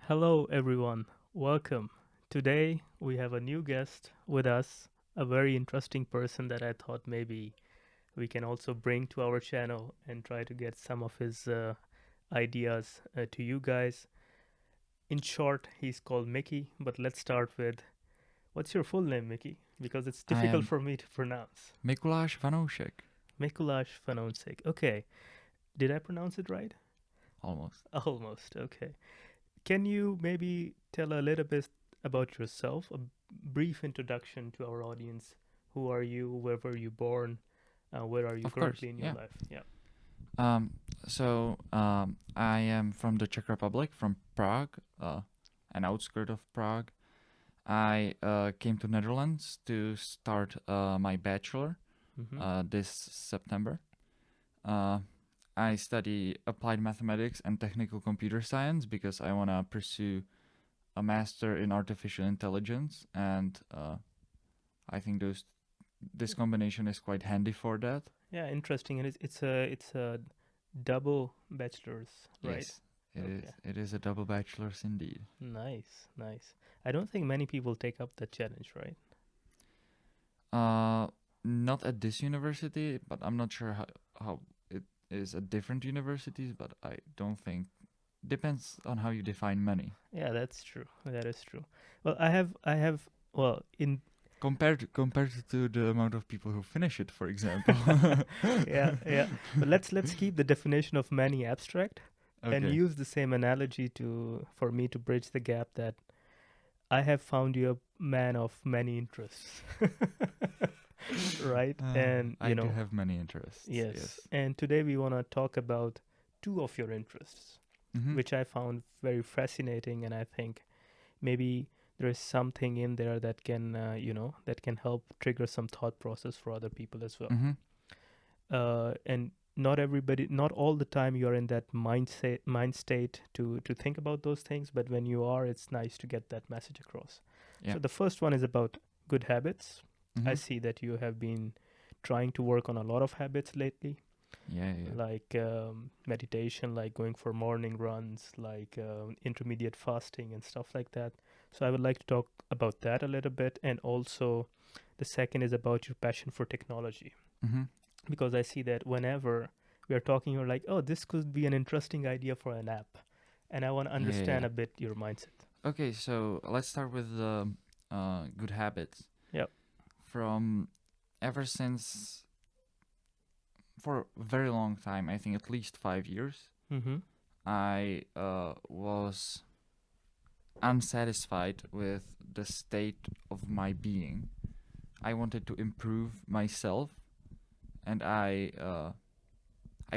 Hello, everyone. Welcome. Today we have a new guest with us, a very interesting person that I thought maybe we can also bring to our channel and try to get some of his ideas to you guys. In short, he's called Miki, but let's start with what's your full name, Miki? Because it's I difficult am for me to pronounce. Mikuláš Vanoušek. Mikuláš Fanonsek. Okay. Did I pronounce it right? Almost. Almost. Okay. Can you maybe tell a little bit about yourself? A brief introduction to our audience. Who are you? Where were you born? Where are you Of course, currently in your yeah. life? Yeah. I am from the Czech Republic, from Prague, an outskirt of Prague. I came to Netherlands to start my bachelor Mm-hmm. this September. Uh, I study applied mathematics and technical computer science because I want to pursue a master in artificial intelligence, and I think this combination is quite handy for that. Yeah, interesting. And it's a double bachelor's, right? Yes, it is. Okay. It is a double bachelor's indeed. Nice, nice. I don't think many people take up that challenge, right? Uh, Not at this university, but I'm not sure how it is at different universities. But I don't think depends on how you define money. Yeah, that's true. That is true. Well, I have, well, in Compared to the amount of people who finish it, for example. yeah, yeah. But let's keep the definition of many abstract and Okay. use the same analogy to for me to bridge the gap that I have found you a man of many interests. Right? And I do have many interests. yes. Yes. And today we want to talk about two of your interests, Mm-hmm. which I found very fascinating, and I think maybe there is something in there that can that can help trigger some thought process for other people as well. Mm-hmm. And not all the time you are in that mind state to think about those things, but when you are, it's nice to get that message across. Yeah. So the first one is about good habits. I Mm-hmm. see that you have been trying to work on a lot of habits lately, Yeah. Yeah. like meditation, like going for morning runs, like intermediate fasting and stuff like that. So I would like to talk about that a little bit, and also the second is about your passion for technology, Mm-hmm. because I see that whenever we are talking, you're like, oh, this could be an interesting idea for an app. And I want to Yeah. understand Yeah. a bit your mindset. Okay, so let's start with the good habits. Yep. From ever since for a very long time, I think at least 5 years, Mm-hmm. I was unsatisfied with the state of my being. I wanted to improve myself, and I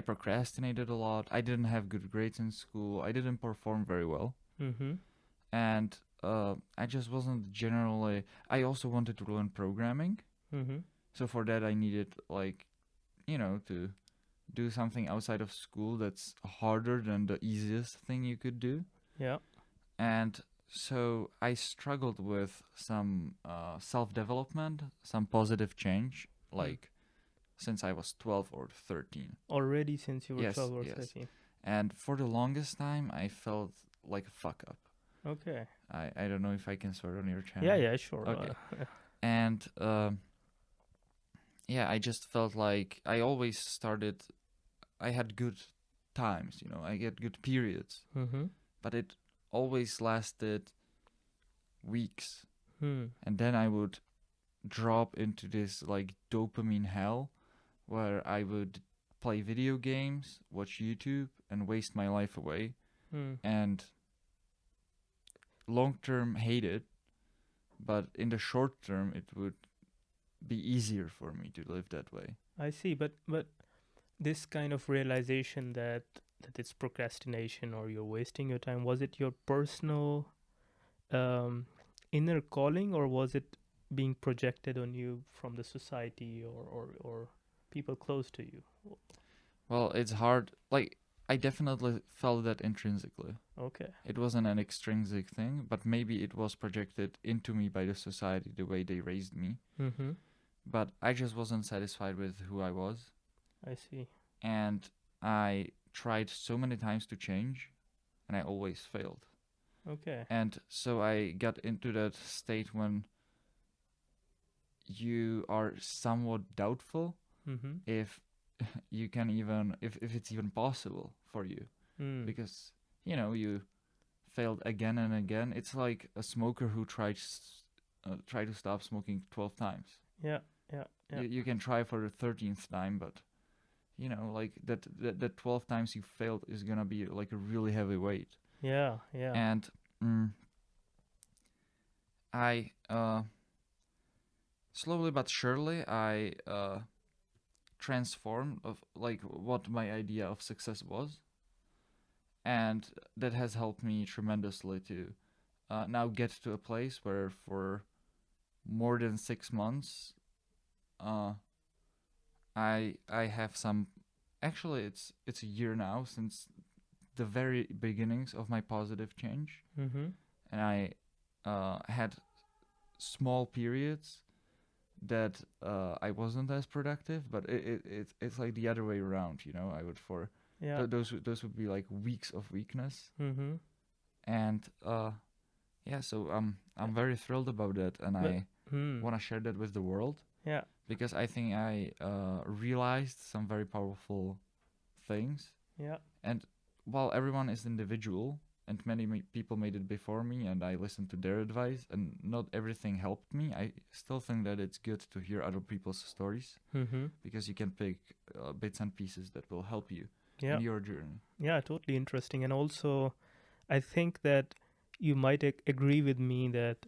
procrastinated a lot. I didn't have good grades in school. I didn't perform very well, Mm-hmm. and I just wasn't generally. I also wanted to learn programming, Mm-hmm. so for that I needed to do something outside of school that's harder than the easiest thing you could do. Yeah. And so I struggled with some self development, some positive change, Mm. like since I was 12 or 13. Already since you were Yes, 12 or yes. 13. And for the longest time, I felt like a fuck up. Okay. I don't know if I can swear on your Yeah, channel. yeah, sure. Okay. And yeah, I just felt like I always started, I had good times, I get good periods, mm-hmm. but it always lasted weeks. Hmm. And then I would drop into this like dopamine hell where I would play video games, watch YouTube, and waste my life away. Hmm. And long term hate it, but in the short term, it would be easier for me to live that way. I see, but this kind of realization that it's procrastination or you're wasting your time, was it your personal um, inner calling, or was it being projected on you from the society or people close to you? Well, it's hard. Like, I definitely felt that intrinsically. Okay. It wasn't an extrinsic thing, but maybe it was projected into me by the society the way they raised me. Mm-hmm. But I just wasn't satisfied with who I was. I see. And I tried so many times to change, and I always failed. Okay. And so I got into that state when you are somewhat doubtful Mm-hmm. if you can even if it's even possible for you, Mm. because you failed again and again. It's like a smoker who try to stop smoking 12 times. Yeah. Yeah. Yeah. You can try for the 13th time, but like that 12 times you failed is gonna be like a really heavy weight. Yeah. Yeah. And mm, I slowly but surely I transformed of like what my idea of success was, and that has helped me tremendously to now get to a place where for more than 6 months uh, I have some. Actually, it's a year now since the very beginnings of my positive change, Mm-hmm. and I had small periods that I wasn't as productive, but it's like the other way around. I would for Yeah. those would be like weeks of weakness, Mm-hmm. and yeah, so I'm very thrilled about that, and But. I Hmm. want to share that with the world Yeah. because I think I realized some very powerful things. Yeah. And while everyone is individual, and many people made it before me, and I listened to their advice, and not everything helped me, I still think that it's good to hear other people's stories Mm-hmm. because you can pick bits and pieces that will help you in Yeah. your journey. Yeah. Totally interesting. And also, I think that you might agree with me that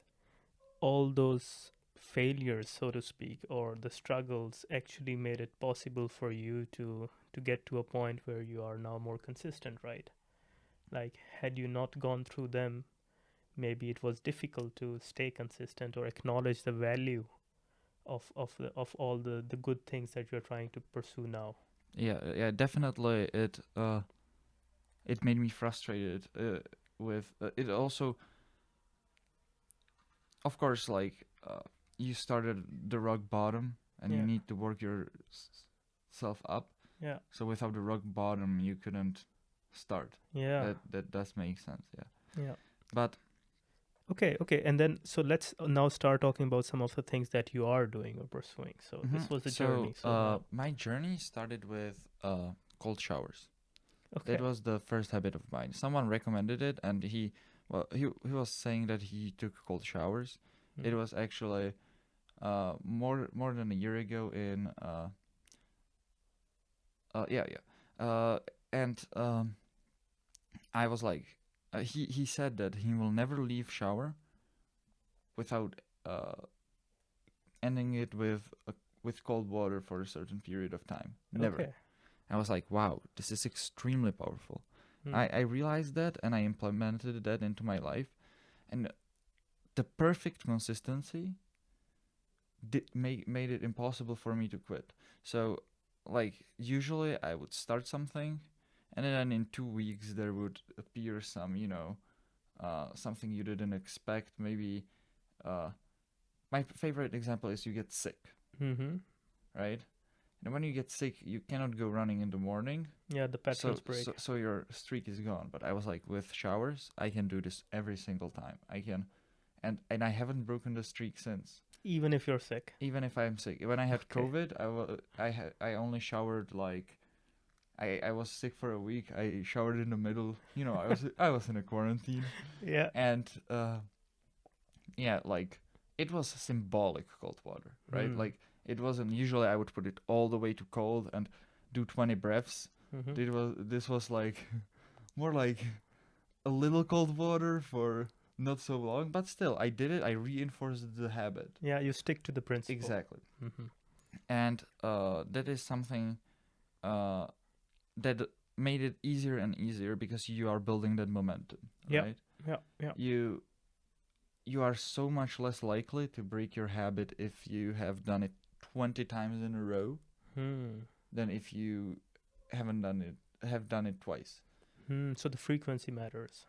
all those failures, so to speak, or the struggles actually made it possible for you to get to a point where you are now more consistent, right? Like, had you not gone through them, maybe it was difficult to stay consistent or acknowledge the value of all the good things that you're trying to pursue now. Yeah, definitely. It made me frustrated. With it also, of course, like you started the rock bottom, and you Yeah. need to work yourself up. Yeah. So without the rock bottom, you couldn't start. Yeah. That does make sense. Yeah, Yeah. but Okay, okay. And then, so let's now start talking about some of the things that you are doing or pursuing. So this was the so journey. So now, my journey started with cold showers. That okay. was the first habit of mine. Someone recommended it, and he was saying that he took cold showers. It Mm. was actually more than a year ago in yeah, and I was like, he said that he will never leave shower without ending it with cold water for a certain period of time. Never. Okay. I was like, wow, this is extremely powerful. Mm. I realized that, and I implemented that into my life, and the perfect consistency made it impossible for me to quit. So, like, usually I would start something, and then in 2 weeks there would appear some, something you didn't expect. Maybe my favorite example is you get sick, Mm-hmm. right? And when you get sick, you cannot go running in the morning. Yeah, the So, patterns so, break. so your streak is gone. But I was like, with showers, I can do this every single time. I can, and I haven't broken the streak since. Even if you're sick. Even if I'm sick. When I had Okay. COVID, I only showered like I was sick for a week. I showered in the middle. I was in a quarantine, Yeah. and yeah, like it was symbolic cold water, right? Mm. Like it wasn't. Usually, I would put it all the way to cold and do 20 breaths. Mm-hmm. This was like more like a little cold water for not so long, but still, I did it. I reinforced the habit. Yeah, you stick to the principle. Exactly. Mm-hmm. And that is something uh, that made it easier and easier because you are building that momentum, Yeah. right? Yeah. Yeah. You are so much less likely to break your habit if you have done it 20 times in a row Hmm. than if you haven't done it have done it twice. Hmm. So the frequency matters.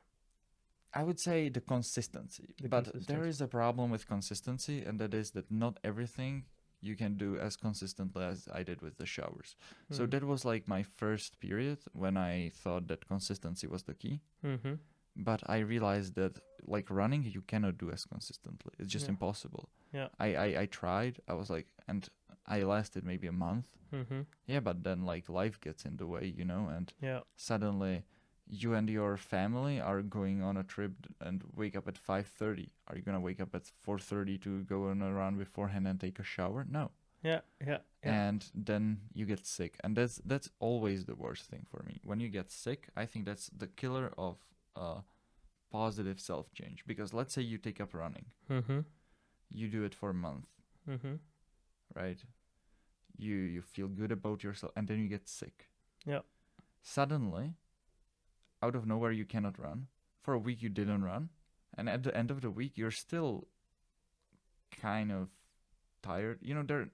I would say the consistency, The but there consistency. is a problem with consistency, and that is that not everything you can do as consistently as I did with the showers. So Hmm. that was like my first period when I thought that consistency was the key. Mm-hmm. But I realized that like running, you cannot do as consistently. It's just Yeah. impossible. Yeah. I tried. I was like, and I lasted maybe a month. Mm-hmm. Yeah, but then like life gets in the way, and Yeah. suddenly you and your family are going on a trip and wake up at 5:30. Are you gonna wake up at 4:30 to go on a run beforehand and take a shower? No. Yeah. Yeah. Yeah. And then you get sick, and that's always the worst thing for me. When you get sick, I think that's the killer of positive self change. Because let's say you take up running, Mm-hmm. you do it for a month, Mm-hmm. right? You feel good about yourself, and then you get sick. Yeah. Suddenly, out of nowhere, you cannot run. For a week, you didn't run, and at the end of the week, you're still kind of tired.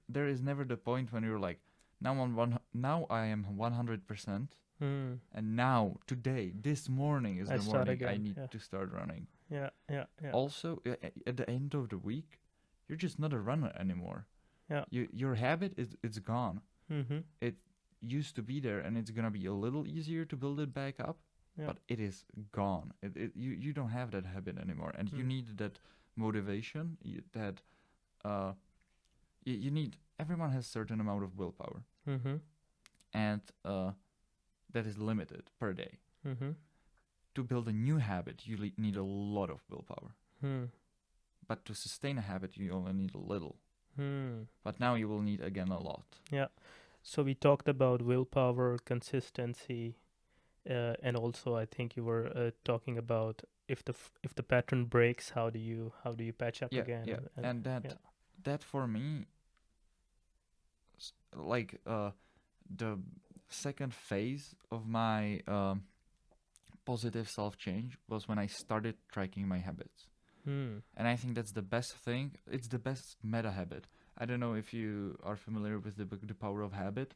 There is never the point when you're like, now I am 100%, Mm. and now today, this morning is I the start morning I again. need Yeah. to start running. Yeah. Yeah. Yeah. Also, at the end of the week, you're just not a runner anymore. Yeah. Your habit it's gone. Mm-hmm. It used to be there, and it's gonna be a little easier to build it back up, Yeah. but it is gone. You don't have that habit anymore, and you need that motivation. You need. Everyone has certain amount of willpower, Mm-hmm. and that is limited per day. Mm-hmm. To build a new habit, you need a lot of willpower. Mm. But to sustain a habit, you only need a little. Mm. But now you will need again a lot. Yeah. So we talked about willpower, consistency, and also I think you were talking about if the pattern breaks, how do you patch up Yeah, again? yeah. And yeah. that for me, like the second phase of my positive self change was when I started tracking my habits. Hmm. And I think that's the best thing. It's the best meta habit. I don't know if you are familiar with the book The Power of Habit.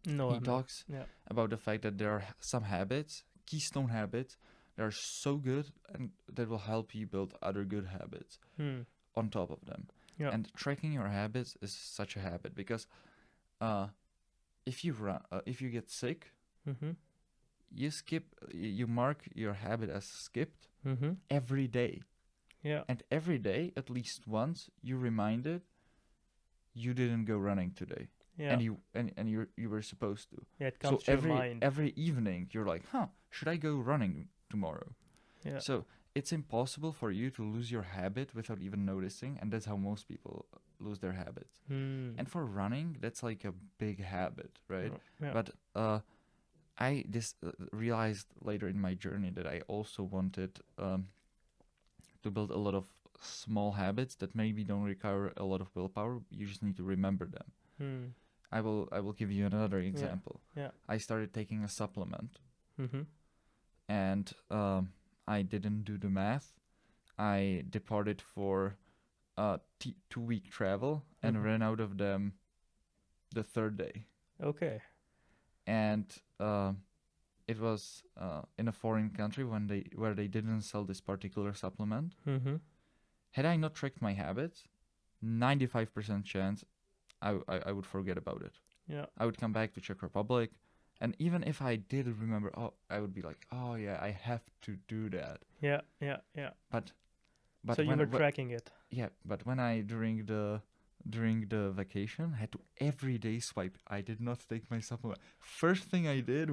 No, He I'm not. talks Yeah. about the fact that there are some habits, keystone habits, that are so good and that will help you build other good habits Hmm. on top of them. Yeah. And tracking your habits is such a habit because uh, if you get sick, Mm-hmm. you mark your habit as skipped Mm-hmm. every day. Yeah. And every day, at least once, you reminded you didn't go running today. Yeah. And you were supposed to. Yeah. It So comes to your mind. every evening you're like, should I go running tomorrow? Yeah. So it's impossible for you to lose your habit without even noticing, and that's how most people lose their habits. Hmm. And for running, that's like a big habit, right? Yeah. But I realized later in my journey that I also wanted to build a lot of small habits that maybe don't require a lot of willpower. You just need to remember them. Hmm. I will give you another example. Yeah. I started taking a supplement, Mm-hmm. and I didn't do the math. I departed for a 2-week travel and Mhm. ran out of them the third day. Okay. And it was in a foreign country where they didn't sell this particular supplement. Mm-hmm. Had I not tracked my habits, 95% chance I would forget about it. Yeah. I would come back to Czech Republic, and even if I did remember, I would be like, oh yeah, I have to do that. Yeah. Yeah. Yeah. But So you when were tracking it. yeah, but when I during the vacation had to every day swipe, I did not take my supplement. First thing I did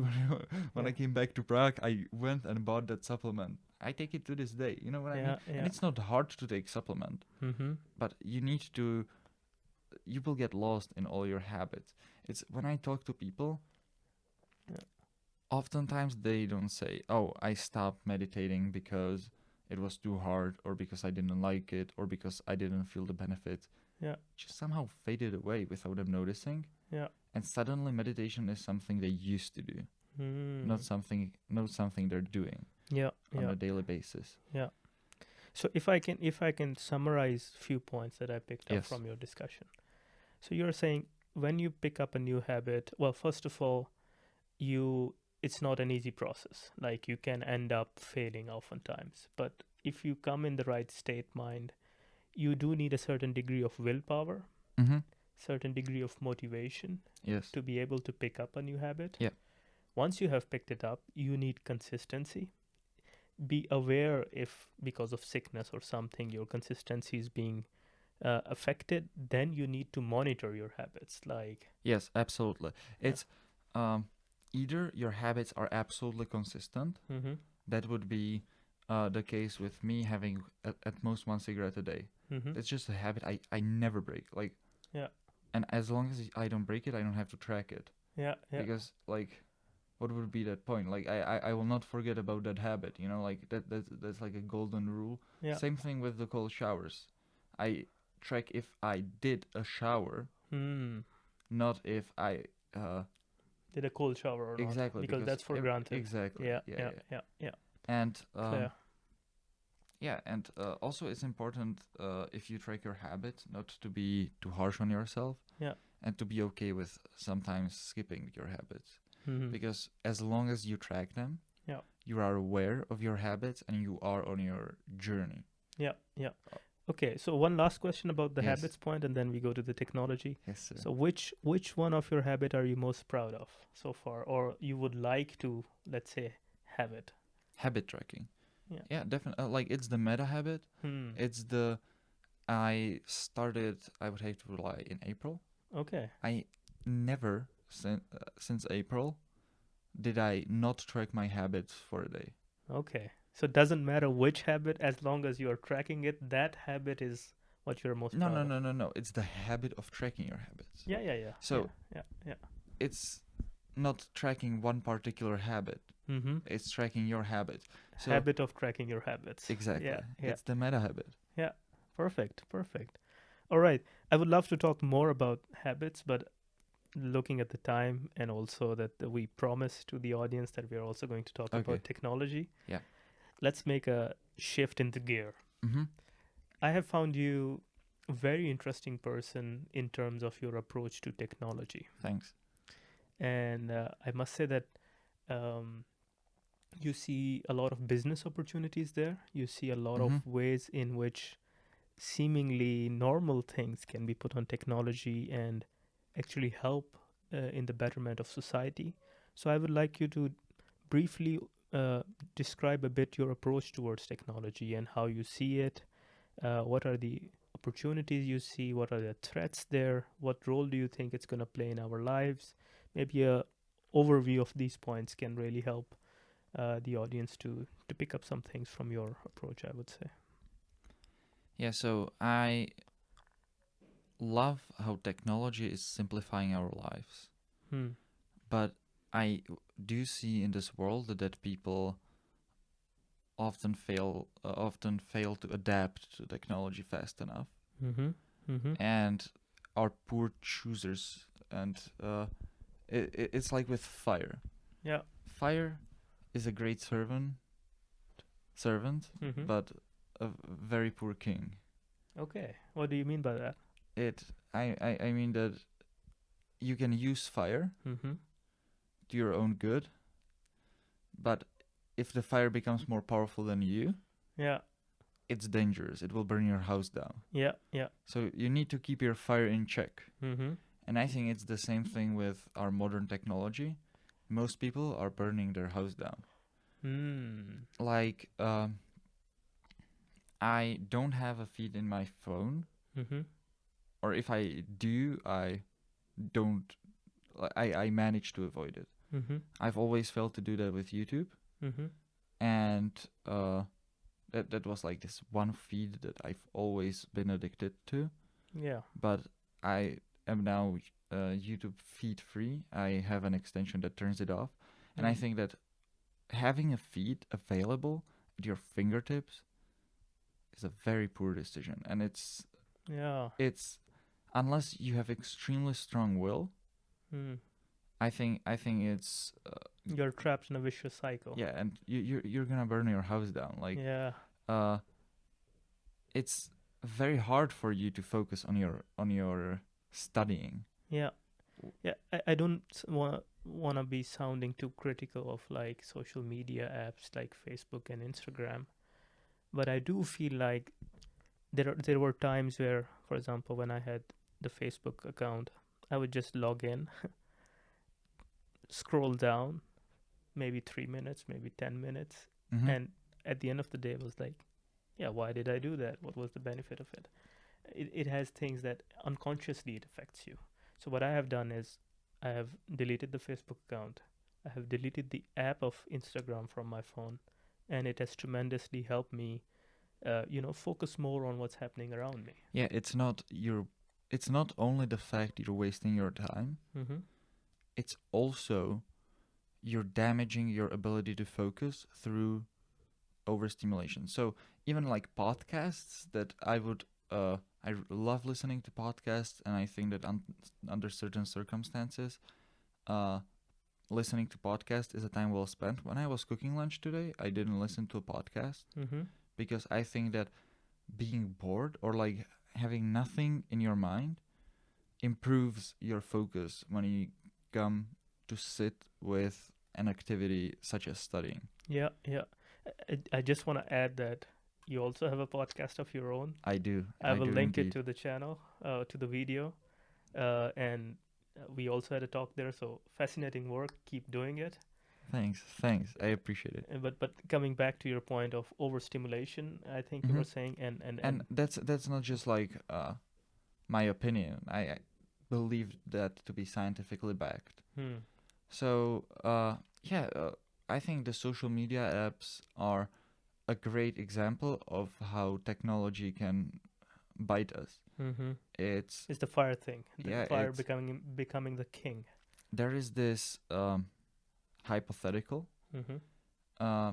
when I came back to Prague, I went and bought that supplement. I take it to this day. You know what I mean? Yeah. And it's not hard to take supplement, Mm-hmm. but you will get lost in all your habits. It's when I talk to people, Yeah. oftentimes they don't say, "Oh, I stopped meditating because it was too hard, or because I didn't like it, or because I didn't feel the benefits." Yeah. Just somehow faded away without them noticing. Yeah. And suddenly meditation is something they used to do, Mm. not something they're doing Yeah. on Yeah. a daily basis. Yeah. So if I can summarize few points that I picked up Yes. from your discussion. So you're saying when you pick up a new habit, well, first of all, it's not an easy process. Like you can end up failing oftentimes. But if you come in the right state mind, you do need a certain degree of willpower, Mm-hmm. certain degree of motivation Yes. to be able to pick up a new habit. Yeah. Once you have picked it up, you need consistency. be aware if because of sickness or something your consistency is being affected, then you need to monitor your habits. Like, Yes, absolutely. yeah. It's um, either your habits are absolutely consistent. Mm-hmm. That would be the case with me having at most one cigarette a day. Mm-hmm. It's just a habit I never break. Like, Yeah. and as long as I don't break it, I don't have to track it. Yeah. Yeah. Because like, what would be that point? Like, I will not forget about that habit. You know, like that's like a golden rule. Yeah. Same thing with the cold showers. I track if I did a shower, Hmm. not if I uh Did a cold shower or not? exactly Because because that's for granted. exactly Yeah. yeah Yeah. yeah Yeah. Yeah. and Clear. yeah, and also it's important if you track your habits not to be too harsh on yourself Yeah. and to be okay with sometimes skipping your habits Mm-hmm. because as long as you track them, Yeah. you are aware of your habits and you are on your journey. Yeah. Yeah. Uh, Okay. So one last question about the yes, habits point, and then we go to the technology. yes, sir. So which one of your habit are you most proud of so far, or you would like to, let's say, have it? Habit tracking. Yeah. Yeah, definitely. Like it's the meta habit. Hmm. It's the I started. I would have to rely in April. Okay. I never since April did I not track my habits for a day. Okay. So it doesn't matter which habit, as long as you are tracking it, that habit is what you're most No, proud no, of. no, no, no. It's the habit of tracking your habits. Yeah. Yeah. Yeah. Yeah. So Yeah. Yeah. it's not tracking one particular habit. Mm-hmm. It's tracking your habit. So Habit of tracking your habits. exactly, Yeah. Yeah. it's the meta habit. Yeah. Perfect. Perfect. All right. I would love to talk more about habits, but looking at the time and also that we promised to the audience that we are also going to talk Okay. about technology, Yeah. let's make a shift in the gear. Mhm. I have found you a very interesting person in terms of your approach to technology. Thanks. And I must say that um, you see a lot of business opportunities there. You see a lot of Mhm. ways in which seemingly normal things can be put on technology and actually help in the betterment of society. So I would like you to briefly uh, describe a bit your approach towards technology and how you see it. What are the opportunities you see? What are the threats there? What role do you think it's going to play in our lives? Maybe a overview of these points can really help the audience to pick up some things from your approach, I would say. Yeah, so I love how technology is simplifying our lives. Hmm. But I do see in this world that people often fail to adapt to technology fast enough Mm-hmm. Mm-hmm. and are poor choosers and it's like with fire. Yeah. Fire is a great servant, Mm-hmm. but a very poor king. Okay. What do you mean by that? It I mean that you can use fire Mm-hmm. to your own good, but if the fire becomes more powerful than you, Yeah. it's dangerous. It will burn your house down. Yeah. Yeah. So you need to keep your fire in check. Mm-hmm. And I think it's the same thing with our modern technology. Most people are burning their house down. Hmm. Like, I don't have a feed in my phone, Mm-hmm. or if I do, I don't. I manage to avoid it. Mm-hmm. I've always failed to do that with YouTube, Mm-hmm. and that was like this one feed that I've always been addicted to. Yeah. But I am now YouTube feed free. I have an extension that turns it off, and I Mm. think that having a feed available at your fingertips is a very poor decision. And Yeah. it's unless you have extremely strong will, Mm. I think it's You're trapped in a vicious cycle. yeah, and you're gonna burn your house down. Like Yeah. uh, it's very hard for you to focus on your studying. Yeah. Yeah. I don't wanna be sounding too critical of like social media apps like Facebook and Instagram, but I do feel like there were times where, for example, when I had the Facebook account, I would just log in, scroll down, maybe 3 minutes, maybe 10 minutes, Mm-hmm. and at the end of the day was like, yeah, why did I do that? What was the benefit of it? It has things that unconsciously it affects you. So what I have done is I have deleted the Facebook account. I have deleted the app of Instagram from my phone, and it has tremendously helped me, focus more on what's happening around me. Yeah, it's not only the fact you're wasting your time, Mm-hmm. it's also you're damaging your ability to focus through overstimulation. So even like podcasts that love listening to podcasts, and I think that under certain circumstances, uh, listening to podcast is a time well spent. When I was cooking lunch today, I didn't listen to a podcast Mm-hmm. because I think that being bored or like having nothing in your mind improves your focus when you come to sit with an activity such as studying. Yeah, yeah. I just want to add that you also have a podcast of your own. I do. I I will do link it indeed. to the channel, to the video, and we also had a talk there. So fascinating work. Keep doing it. Thanks. Thanks. I appreciate it. But coming back to your point of overstimulation, I think you Hmm. were saying, And that's not just like my opinion. I believe that to be scientifically backed. hmm, So yeah, I think the social media apps are a great example of how technology can bite us. mm-hmm. It's It's the fire thing. The yeah, fire becoming the king. there is this hypothetical. Mm-hmm. Uh,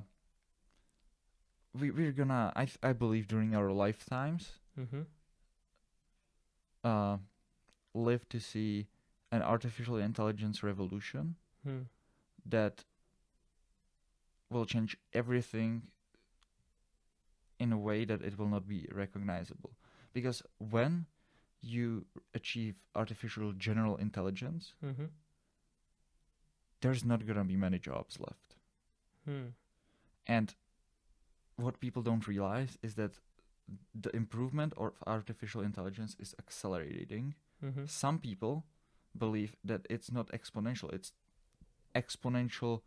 we're gonna I believe during our lifetimes Mm-hmm. uh, live to see an artificial intelligence revolution Hmm. that will change everything in a way that it will not be recognizable. Because when you achieve artificial general intelligence, Mm-hmm. there's not gonna be many jobs left. Hmm. And what people don't realize is that the improvement of artificial intelligence is accelerating. Mm-hmm. Some people believe that it's not exponential, it's exponential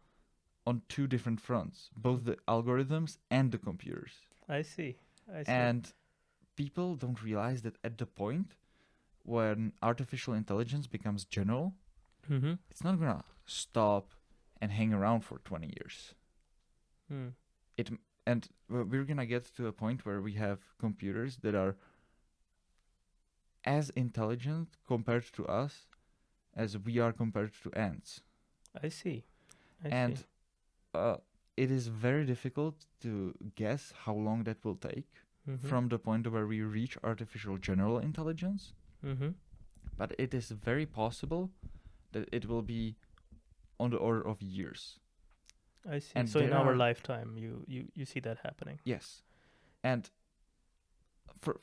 on two different fronts, both the algorithms and the computers. I see. I see. And people don't realize that at the point when artificial intelligence becomes general, Mm-hmm. it's not gonna stop and hang around for 20 years. Hmm. It and we're gonna get to a point where we have computers that are as intelligent compared to us as we are compared to ants. I see. I see. And uh, it is very difficult to guess how long that will take Mm-hmm. from the point where we reach artificial general intelligence. Mm-hmm. But it is very possible that it will be on the order of years. I see. And So in there our are, lifetime, you see that happening. yes. And for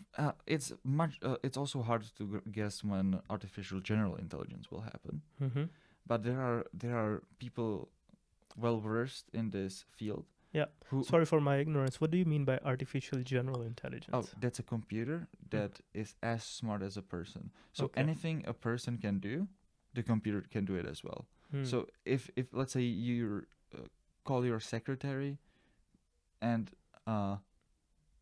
it's also hard to guess when artificial general intelligence will happen. Mm-hmm. But there are people well versed in this field Yeah. who Sorry for my ignorance. What do you mean by artificial general oh, intelligence? that's a computer that is as smart as a person. So Okay. anything a person can do, the computer can do it as well. Hmm. So if let's say you call your secretary and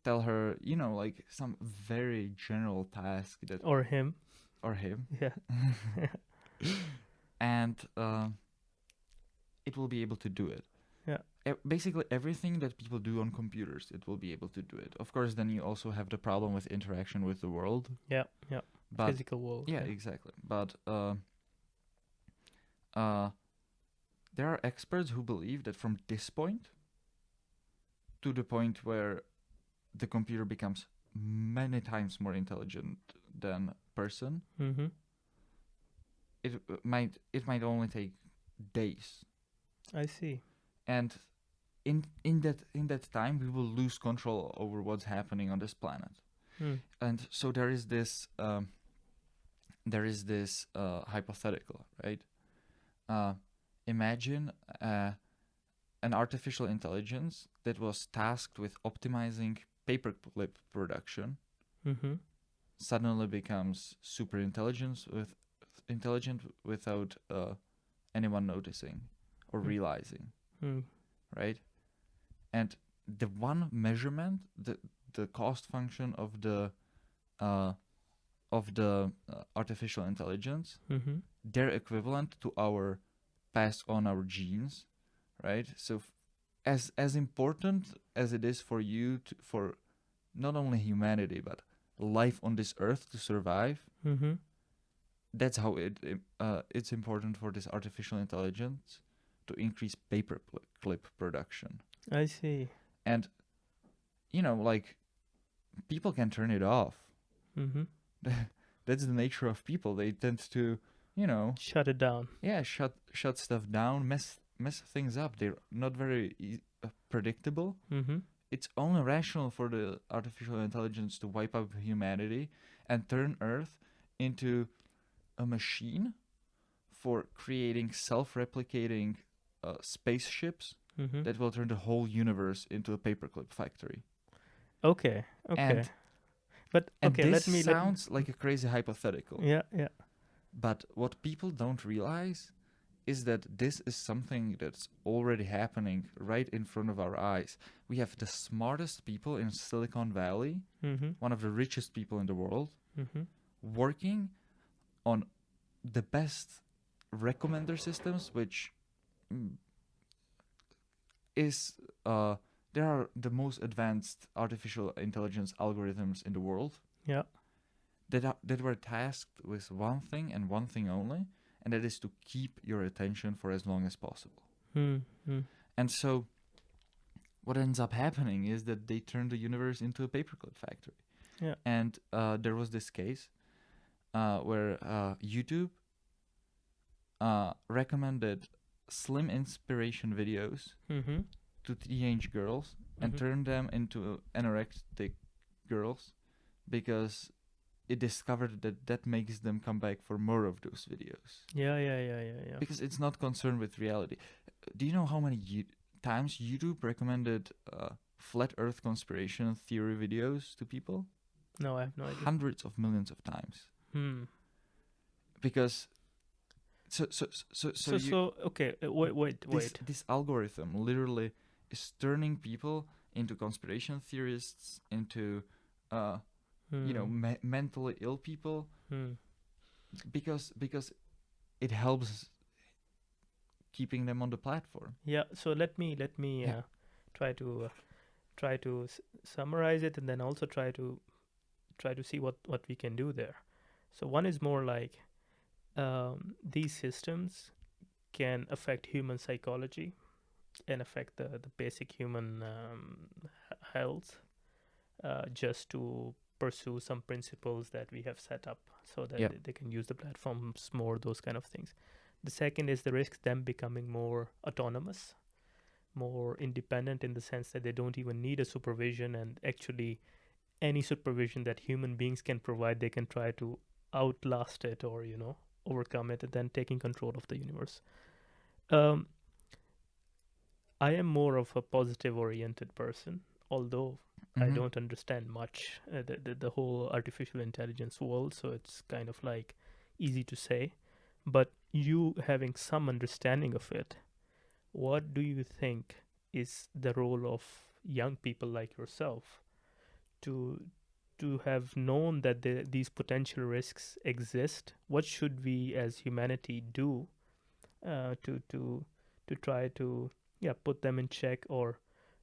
tell her, like some very general task that Or him. or him, Yeah. and it will be able to do it. Yeah. Basically everything that people do on computers, it will be able to do it. Of course, then you also have the problem with interaction with the world. Yeah. Yeah. But Physical world. yeah, exactly. But there are experts who believe that from this point to the point where the computer becomes many times more intelligent than person, Mm-hmm. it might only take days. I see. And in that time we will lose control over what's happening on this planet. Hmm. And so there is this hypothetical, right? Imagine an artificial intelligence that was tasked with optimizing paperclip production Mm-hmm. suddenly becomes super intelligent without anyone noticing or Hmm. realizing, Hmm. right? And the one measurement, the cost function uh, of the artificial intelligence, Mm-hmm. they're equivalent to our pass on our genes, right? So as important as it is for you to, for not only humanity but life on this earth to survive, Mm-hmm. that's how it's important for this artificial intelligence to increase paper clip production. I see. And like, people can turn it off. Mm-hmm. That's the nature of people. They tend to, you know, Shut it down. yeah, shut stuff down, mess things up. They're not very predictable. Mm-hmm. It's only rational for the artificial intelligence to wipe out humanity and turn Earth into a machine for creating self-replicating spaceships Mm-hmm. that will turn the whole universe into a paperclip factory. Okay. Okay. And But and okay, this let me. sounds like a crazy hypothetical, Yeah, yeah. but what people don't realize is that this is something that's already happening right in front of our eyes. We have the smartest people in Silicon Valley, Mm-hmm. one of the richest people in the world, Mm-hmm. working on the best recommender systems, which mm, is there are the most advanced artificial intelligence algorithms in the world Yeah. that were tasked with one thing and one thing only, and that is to keep your attention for as long as possible. Mm-hmm. And so what ends up happening is that they turn the universe into a paperclip factory. Yeah. And there was this case where YouTube recommended slim inspiration videos Mm-hmm. to teenage girls and Mm-hmm. turned them into anorectic girls because it discovered that that makes them come back for more of those videos. Yeah, yeah, yeah, yeah, yeah. Because it's not concerned with reality. Do you know how many times YouTube recommended flat Earth conspiracy theory videos to people? No, I have no idea. Hundreds of millions of times. Hmm. Because so you Okay. Wait. this algorithm literally is turning people into conspiracy theorists, into Hmm. mentally ill people, Hmm. because it helps keeping them on the platform. Yeah. So let me Yeah. try to summarize it, and then also try to see what we can do there. So one is more like these systems can affect human psychology and affect the basic human health, just to pursue some principles that we have set up so that Yeah. they can use the platforms more, those kind of things. The second is the risk them becoming more autonomous, more independent, in the sense that they don't even need a supervision, and actually any supervision that human beings can provide, they can try to outlast it, or overcome it, and then taking control of the universe. um, I am more of a positive oriented person, although I Mm-hmm. don't understand much the whole artificial intelligence world, so it's kind of like easy to say. But you having some understanding of it, what do you think is the role of young people like yourself to have known that these potential risks exist? What should we as humanity do to try to, yeah, put them in check, or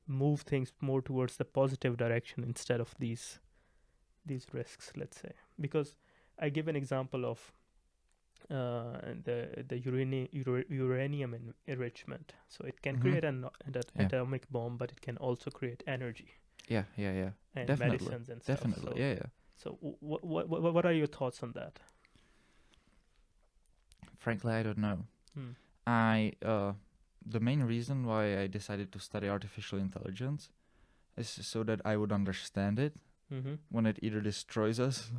move things more towards the positive direction instead of these risks, let's say? Because I give an example of the uranium enrichment. So it can Mm-hmm. create an Yeah. atomic bomb, but it can also create energy Yeah. Yeah. Yeah. and Definitely. medicines and stuff. Definitely. Yeah. Yeah. So what are your thoughts on that? Frankly, I don't know. Hmm. I the main reason why I decided to study artificial intelligence is so that I would understand it Mm-hmm. when it either destroys us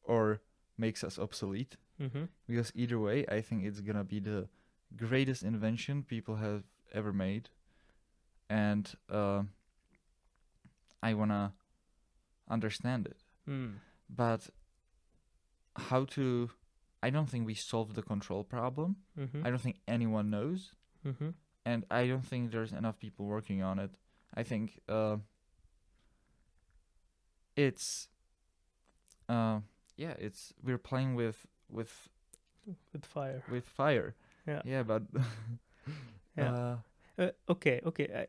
or makes us obsolete. Mm-hmm. Because either way, I think it's gonna be the greatest invention people have ever made, and I wanna understand it. Mm. But how to? I don't think we solved the control problem. Mm-hmm. I don't think anyone knows, Mm-hmm. and I don't think there's enough people working on it. I think it's yeah, it's we're playing With fire. with fire. Yeah. Yeah, but Yeah. uh Okay. Okay.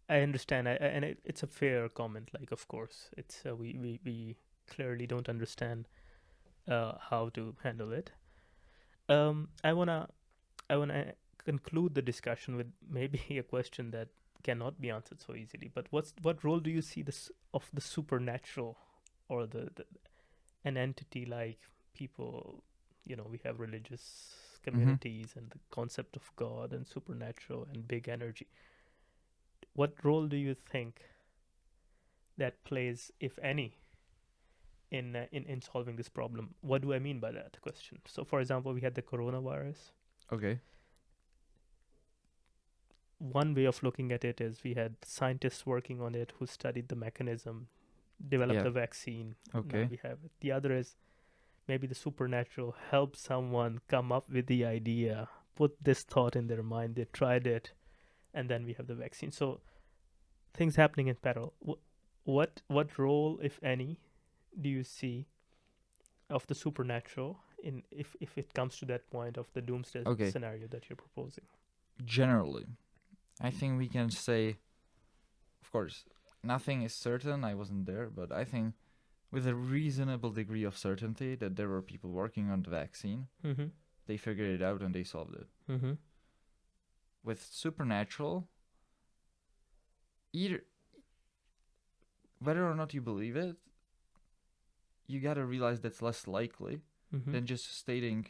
I understand. And it's a fair comment. Like, of course, it's we clearly don't understand how to handle it. I wanna conclude the discussion with maybe a question that cannot be answered so easily. But what role do you see this of the supernatural, or the an entity like people? We have religious mhm. communities and the concept of God and supernatural and big energy. What role do you think that plays, if any, in solving this problem? What do I mean by that question? So, for example, we had the coronavirus. Okay. One way of looking at it is we had scientists working on it who studied the mechanism, developed Yeah. a vaccine. Now Okay. we have it. The other is maybe the supernatural helped someone come up with the idea, put this thought in their mind, they tried it, and then we have the vaccine. So things happening in parallel. What role, if any, do you see of the supernatural in if it comes to that point of the doomsday Okay. scenario that you're proposing? Generally, I think we can say, of course, nothing is certain. I wasn't there, but I think with a reasonable degree of certainty that there were people working on the vaccine. Mm-hmm. They figured it out and they solved it. Mm-hmm. With supernatural, either whether or not you believe it, you gotta realize that's less likely Mm-hmm. than just stating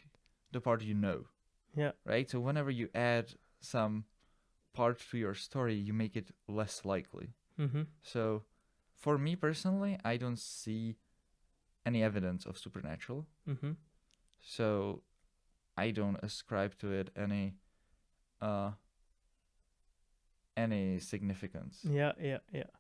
the part you know, Yeah. right? So whenever you add some part to your story, you make it less likely. Mm-hmm. So for me personally, I don't see any evidence of supernatural. Mm-hmm. So I don't ascribe to it uh any significance. Yeah. Yeah. Yeah.